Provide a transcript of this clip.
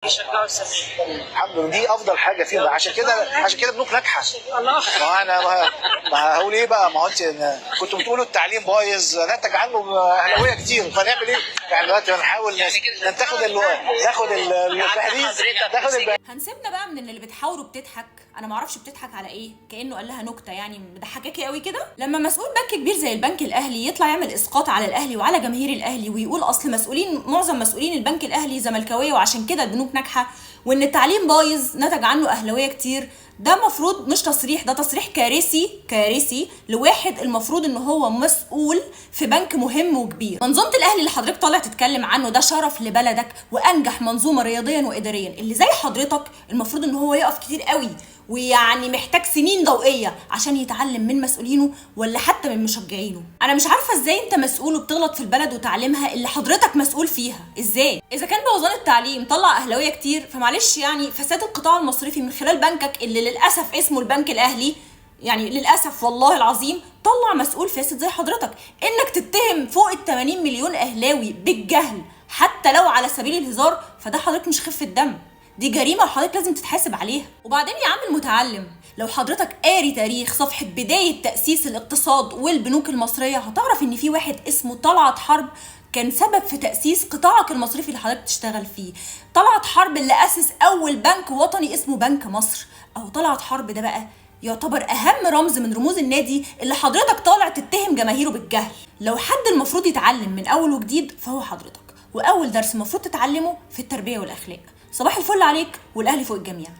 يشجعوا الزمالك. الحمد لله دي افضل حاجه فيهم، عشان كده بنوك ناجحه. الله. ما انا ما هقول ايه بقى، ما هو انت كنتوا بتقولوا التعليم بايظ، نتج عنه اهلاويه كتير، فنعمل ايه؟ يعني دلوقتي بنحاول ناخد التهديد. هنسيبنا بقى من اللي بتحاور وبتضحك. انا ما اعرفش بتضحك على ايه، كانه قال لها نكته يعني مضحكاكي قوي كده. لما مسؤول بنك كبير زي البنك الاهلي يطلع يعمل اسقاط على الاهلي وعلى جماهير الاهلي، ويقول اصل معظم مسؤولين البنك الاهلي زملكاويه وعشان كده البنوك ناجحه، وان التعليم بايظ نتج عنه اهلاويه كتير، ده مفروض مش تصريح، ده تصريح كارثي لواحد المفروض ان هو مسؤول في بنك مهم وكبير. منظومه الاهلي اللي حضرتك طالع تتكلم عنه ده شرف لبلدك وانجح منظومه رياضيا واداريا. اللي زي حضرتك المفروض ان هو يقف كتير قوي، ويعني محتاج سنين ضوئيه عشان يتعلم من مسؤولينه ولا حتى من مشجعينه. انا مش عارفه ازاي انت مسؤول وبتغلط في البلد وتعليمها اللي حضرتك مسؤول فيها. ازاي؟ اذا كان بوظان التعليم طلع اهلاويه كتير، فمعلش يعني فساد القطاع المصرفي من خلال بنكك اللي للاسف اسمه البنك الاهلي، يعني للاسف والله العظيم طلع مسؤول فاسد زي حضرتك. انك تتهم فوق ال 80 مليون اهلاوي بالجهل حتى لو على سبيل الهزار، فده حضرتك مش خفه دم، دي جريمه وحضرتك لازم تتحاسب عليها. وبعدين يا عم المتعلم، لو حضرتك قاري تاريخ صفحه بدايه تاسيس الاقتصاد والبنوك المصريه، هتعرف ان في واحد اسمه طلعت حرب كان سبب في تاسيس قطاعك المصرفي اللي حضرتك بتشتغل فيه. طلعت حرب اللي اسس اول بنك وطني اسمه بنك مصر. اهو طلعت حرب ده بقى يعتبر اهم رمز من رموز النادي اللي حضرتك طالع تتهم جماهيره بالجهل. لو حد المفروض يتعلم من اول وجديد فهو حضرتك، واول درس المفروض تتعلمه في التربيه والاخلاق. صباح الفل عليك، والاهلي فوق الجميع.